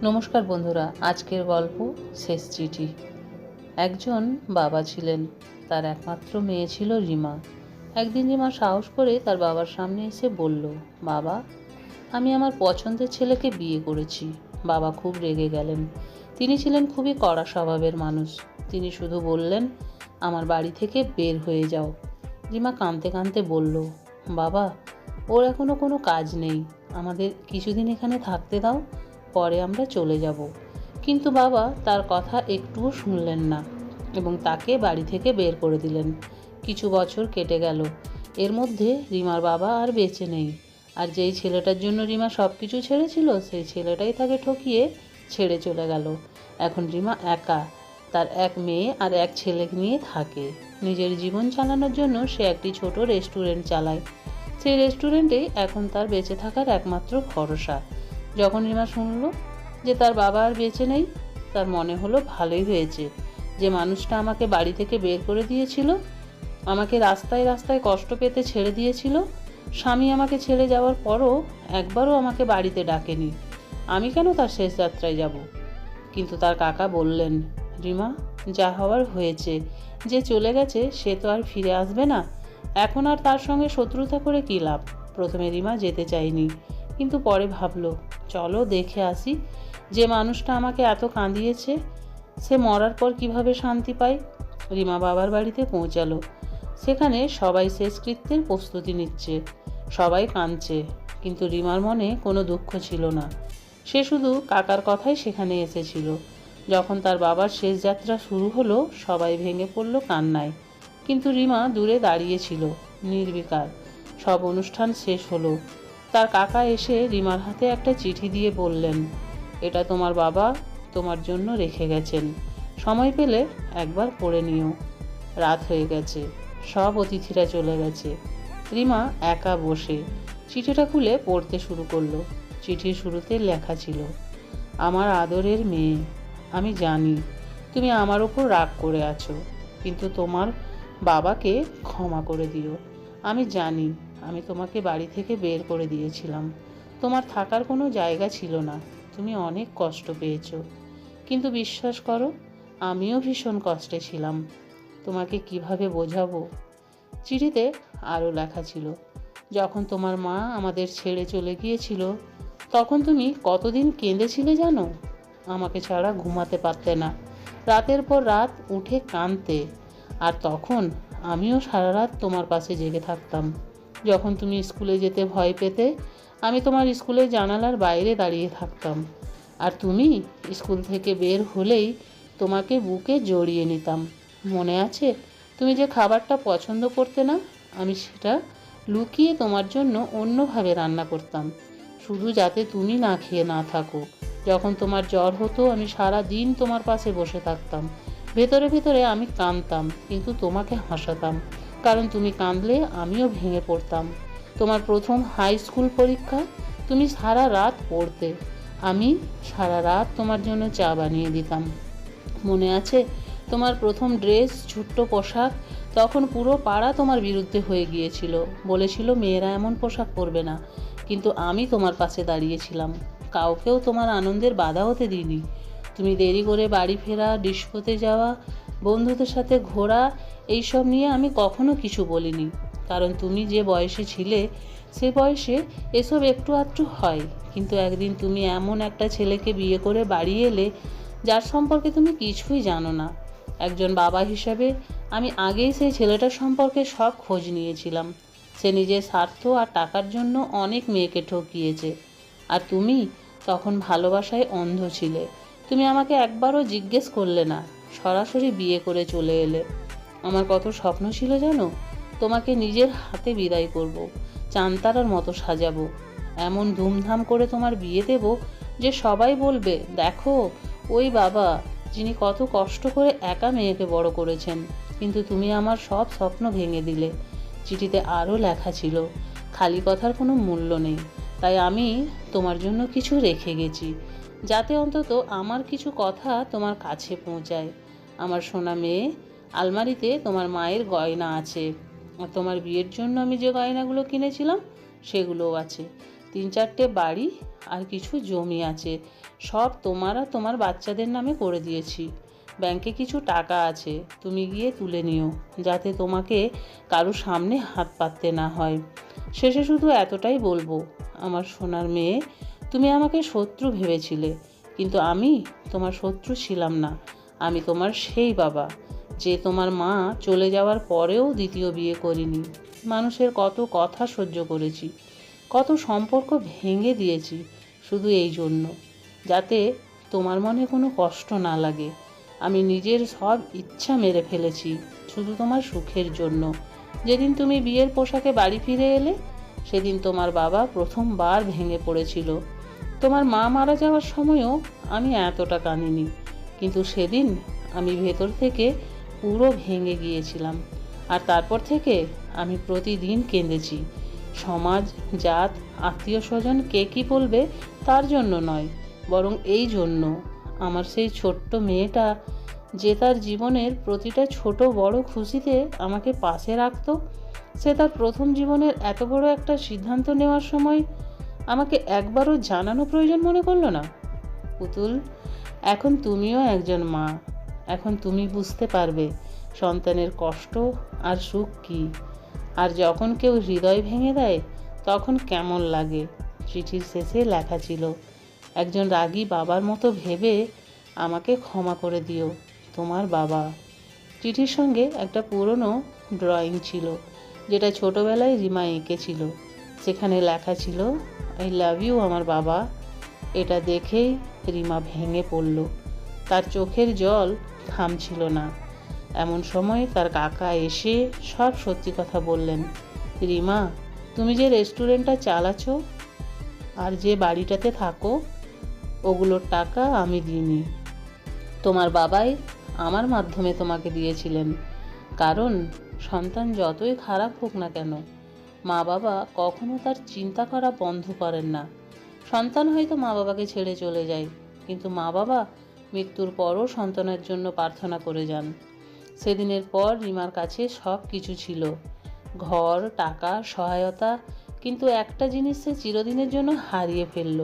নমস্কার বন্ধুরা, আজকের গল্প শেষ চিঠি। একজন বাবা ছিলেন, তার একমাত্র মেয়ে ছিল রিমা। একদিন রিমা সাহস করে তার বাবার সামনে এসে বলল, বাবা, আমি আমার পছন্দের ছেলেকে বিয়ে করেছি। বাবা খুব রেগে গেলেন। তিনি ছিলেন খুবই কড়া স্বভাবের মানুষ। তিনি শুধু বললেন, আমার বাড়ি থেকে বের হয়ে যাও। রিমা কাঁদতে কাঁদতে বলল, বাবা, ওর এখনো কোনো কাজ নেই, আমাদের কিছুদিন এখানে থাকতে দাও, পরে আমরা চলে যাব। কিন্তু বাবা তার কথা একটুও শুনলেন না এবং তাকে বাড়ি থেকে বের করে দিলেন। কিছু বছর কেটে গেল। এর মধ্যে রিমার বাবা আর বেঁচে নেই। আর যেই ছেলেটার জন্য রিমা সব কিছু ছেড়েছিল, সেই ছেলেটাই তাকে ঠকিয়ে ছেড়ে চলে গেল। এখন রিমা একা, তার এক মেয়ে আর এক ছেলে নিয়ে থাকে। নিজের জীবন চালানোর জন্য সে একটি ছোট রেস্টুরেন্ট চালায়। সেই রেস্টুরেন্টেই এখন তার বেঁচে থাকার একমাত্র ভরসা। যখন রিমা শুনল যে তার বাবা আর বেঁচে নেই, তার মনে হলো ভালোই হয়েছে। যে মানুষটা আমাকে বাড়ি থেকে বের করে দিয়েছিল, আমাকে রাস্তায় রাস্তায় কষ্ট পেতে ছেড়ে দিয়েছিল, স্বামী আমাকে ছেড়ে যাওয়ার পরও একবারও আমাকে বাড়িতে ডাকেনি, আমি কেন তার শেষ যাত্রায় যাব? কিন্তু তার কাকা বললেন, রিমা, যা হওয়ার হয়েছে, যে চলে গেছে সে তো আর ফিরে আসবে না, এখন আর তার সঙ্গে শত্রুতা করে কী লাভ? প্রথমে রিমা যেতে চায়নি, কিন্তু পরে ভাবলো, চলো দেখে আসি, যে মানুষটা আমাকে এত কাঁদিয়েছে সে মরার পর কিভাবে শান্তি পায়। রিমা বাবার বাড়িতে পৌঁছালো। সেখানে সবাই শেষকৃত্যের প্রস্তুতি নিচ্ছে, সবাই কাঁদছে, কিন্তু রিমার মনে কোনো দুঃখ ছিল না। সে শুধু কাকার কথাই সেখানে এসেছিল। যখন তার বাবার শেষ যাত্রা শুরু হলো, সবাই ভেঙে পড়ল কান্নায়, কিন্তু রিমা দূরে দাঁড়িয়েছিল, নির্বিকার। সব অনুষ্ঠান শেষ হলো। তার কাকা এসে রিমার হাতে একটা চিঠি দিয়ে বললেন, এটা তোমার বাবা তোমার জন্য রেখে গেছেন, সময় পেলে একবার পড়ে নিও। রাত হয়ে গেছে, সব অতিথিরা চলে গেছে। রিমা একা বসে চিঠিটা খুলে পড়তে শুরু করলো। চিঠির শুরুতে লেখা ছিল, আমার আদরের মেয়ে, আমি জানি তুমি আমার ওপর রাগ করে আছো, কিন্তু তোমার বাবাকে ক্ষমা করে দিও। আমি জানি আমি তোমাকে বাড়ি থেকে বের করে দিয়েছিলাম, তোমার থাকার কোনো জায়গা ছিল না, তুমি অনেক কষ্ট পেয়েছো, কিন্তু বিশ্বাস করো, আমিও ভীষণ কষ্টে ছিলাম, তোমাকে কিভাবে বোঝাবো। চিঠিতে আরও লেখা ছিল, যখন তোমার মা আমাদের ছেড়ে চলে গিয়েছিল, তখন তুমি কতদিন কেঁদেছিলে জানো? আমাকে ছাড়া ঘুমাতে পারতে না, রাতের পর রাত উঠে কাঁদতে, আর তখন আমিও সারা রাত তোমার পাশে জেগে থাকতাম। যখন তুমি স্কুলে যেতে ভয় পেতে, আমি তোমার স্কুলের জানালার বাইরে দাঁড়িয়ে থাকতাম, আর তুমি স্কুল থেকে বের হলেই তোমাকে বুকে জড়িয়ে নিতাম। মনে আছে তুমি যে খাবারটা পছন্দ করতে না, আমি সেটা লুকিয়ে তোমার জন্য অন্যভাবে রান্না করতাম, শুধু যাতে তুমি না খেয়ে না থাকো। যখন তোমার জ্বর হতো, আমি সারা দিন তোমার পাশে বসে থাকতাম, ভেতরে ভেতরে আমি কাঁদতাম, কিন্তু তোমাকে হাসাতাম, কারণ তুমি কাঁদলে আমিও ভেঙে পড়তাম। তোমার প্রথম হাই স্কুল পরীক্ষা, তুমি সারা রাত পড়তে, আমি সারা রাত তোমার জন্য চা বানিয়ে দিতাম। মনে আছে তোমার প্রথম ড্রেস, ছোট্ট পোশাক, তখন পুরো পাড়া তোমার বিরুদ্ধে হয়ে গিয়েছিল, বলেছিল মেয়েরা এমন পোশাক পরবে না, কিন্তু আমি তোমার পাশে দাঁড়িয়েছিলাম, কাউকেও তোমার আনন্দের বাধা হতে দিইনি। তুমি দেরি করে বাড়ি ফেরা, ডিস্কোতে যাওয়া, বন্ধুদের সাথে ঘোরা, এইসব নিয়ে আমি কখনো কিছু বলিনি, কারণ তুমি যে বয়সে ছিলে সে বয়সে এসব একটু আধটু হয়। কিন্তু একদিন তুমি এমন একটা ছেলেকে বিয়ে করে বাড়ি এলে, যার সম্পর্কে তুমি কিছুই জানো না। একজন বাবা হিসাবে আমি আগেই সেই ছেলেটার সম্পর্কে সব খোঁজ নিয়েছিলাম। সে নিজের স্বার্থ আর টাকার জন্য অনেক মেয়েকে ঠকিয়েছে, আর তুমি তখন ভালোবাসায় অন্ধ ছিলে। তুমি আমাকে একবারও জিজ্ঞেস করলে না, সরাসরি বিয়ে করে চলে এলে। আমার কত স্বপ্ন ছিল জানো, তোমাকে নিজের হাতে বিদায় করব, চাঁদতারার মতো সাজাবো, এমন ধুমধাম করে তোমার বিয়ে দেব যে সবাই বলবে, দেখো ওই বাবা, যিনি কত কষ্ট করে একা মেয়েকে বড় করেছেন। কিন্তু তুমি আমার সব স্বপ্ন ভেঙে দিলে। চিঠিতে আরও লেখা ছিল, খালি কথার কোনো মূল্য নেই, তাই আমি তোমার জন্য কিছু রেখে গেছি, যাতে অন্তত আমার কিছু কথা তোমার কাছে পৌঁছায়। আমার সোনা মেয়ে, আলমারিতে তোমার মায়ের গয়না আছে, আর তোমার বিয়ের জন্য আমি যে গয়নাগুলো কিনেছিলাম সেগুলোও আছে। 3-4টে বাড়ি আর কিছু জমি আছে, সব তোমার আর তোমার বাচ্চাদের নামে করে দিয়েছি। ব্যাংকে কিছু টাকা আছে, তুমি গিয়ে তুলে নিও, যাতে তোমাকে কারো সামনে হাত পাততে না হয়। শেষে শুধু এতটাই বলবো, আমার সোনার মেয়ে, তুমি আমাকে শত্রু ভেবেছিলে, কিন্তু আমি তোমার শত্রু ছিলাম না। আমি তোমার সেই বাবা, যে তোমার মা চলে যাওয়ার পরেও দ্বিতীয় বিয়ে করিনি। মানুষের কত কথা সহ্য করেছি, কত সম্পর্ক ভেঙে দিয়েছি, শুধু এই জন্য, যাতে তোমার মনে কোনো কষ্ট না লাগে। আমি নিজের সব ইচ্ছা মেরে ফেলেছি শুধু তোমার সুখের জন্য। যেদিন তুমি বিয়ের পোশাকে বাড়ি ফিরে এলে, সেদিন তোমার বাবা প্রথমবার ভেঙে পড়েছিল। তোমার মা মারা যাওয়ার সময়ও আমি এতটা কাঁদিনি, কিন্তু সেদিন আমি ভেতর থেকে পুরো ভেঙে গিয়েছিলাম। আর তারপর থেকে আমি প্রতিদিন কেঁদেছি। সমাজ, জাত, আত্মীয় স্বজন কে কী বলবে তার জন্য নয়, বরং এই জন্য, আমার সেই ছোট্ট মেয়েটা, যে তার জীবনের প্রতিটা ছোট বড় খুশিতে আমাকে পাশে রাখতো, সে তার প্রথম জীবনের এত বড় একটা সিদ্ধান্ত নেওয়ার সময় আমাকে একবারও জানানো প্রয়োজন মনে করলো না। পুতুল, এখন তুমিও একজন মা। এখন তুমি বুঝতে পারবে সন্তানের কষ্ট আর সুখ কী, আর যখন কেউ হৃদয় ভেঙে দেয় তখন কেমন লাগে। চিঠির শেষে লেখা ছিল, একজন রাগী বাবার মতো ভেবে আমাকে ক্ষমা করে দিও, তোমার বাবা। চিঠির সঙ্গে একটা পুরনো ড্রয়িং ছিল, যেটা ছোটোবেলায় রিমা এঁকেছিল। সেখানে লেখা ছিল, আই লাভ ইউ আমার বাবা। এটা দেখেই রিমা ভেঙে পড়ল। তার চোখের জল থামছিল না। এমন সময় তার কাকা এসে সব সত্যি কথা বললেন। রিমা, তুমি যে রেস্টুরেন্টটা চালাচ্ছ আর যে বাড়িটাতে থাকো, ওগুলোর টাকা আমি দিইনি, তোমার বাবাই আমার মাধ্যমে তোমাকে দিয়েছিলেন। কারণ সন্তান যতই খারাপ হোক না কেন, মা বাবা কখনো তার চিন্তা করা বন্ধ করেন না। সন্তান হয়তো মা বাবাকে ছেড়ে চলে যায়, কিন্তু মা বাবা মৃত্যুর পরও সন্তানের জন্য প্রার্থনা করে যান। সেদিনের পর রিমার কাছে সব কিছু ছিল, ঘর, টাকা, সহায়তা, কিন্তু একটা জিনিস সে চিরদিনের জন্য হারিয়ে ফেলল,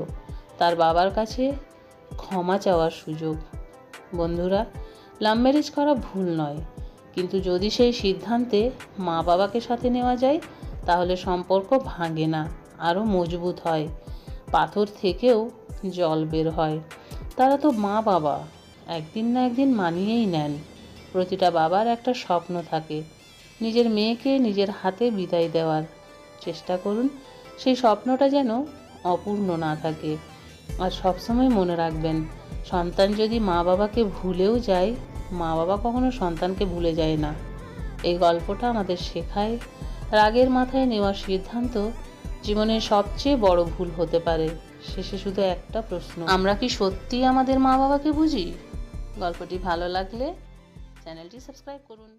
তার বাবার কাছে ক্ষমা চাওয়ার সুযোগ। বন্ধুরা, লাভ ম্যারেজ করা ভুল নয়, কিন্তু যদি সেই সিদ্ধান্তে মা বাবাকে সাথে নেওয়া যায়, তাহলে সম্পর্ক ভাঙে না, আরও মজবুত হয়। পাথর থেকেও জল বের হয়। তারা তো মা বাবা, একদিন না একদিন মানিয়েই নেন। প্রতিটা বাবার একটা স্বপ্ন থাকে, নিজের মেয়েকে নিজের হাতে বিদায় দেওয়ার। চেষ্টা করুন সেই স্বপ্নটা যেন অপূর্ণ না থাকে। আর সবসময় মনে রাখবেন, সন্তান যদি মা বাবাকে ভুলেও যায়, মা বাবা কখনো সন্তানকে ভুলে যায় না। এই গল্পটা আমাদের শেখায়, রাগের মাথায় নেওয়া সিদ্ধান্ত জীবনের সবচেয়ে বড় ভুল হতে পারে। শেষে শুধু একটা প্রশ্ন, আমরা কি সত্যিই আমাদের মা বাবাকে বুঝি? গল্পটি ভালো লাগলে চ্যানেলটি সাবস্ক্রাইব করুন।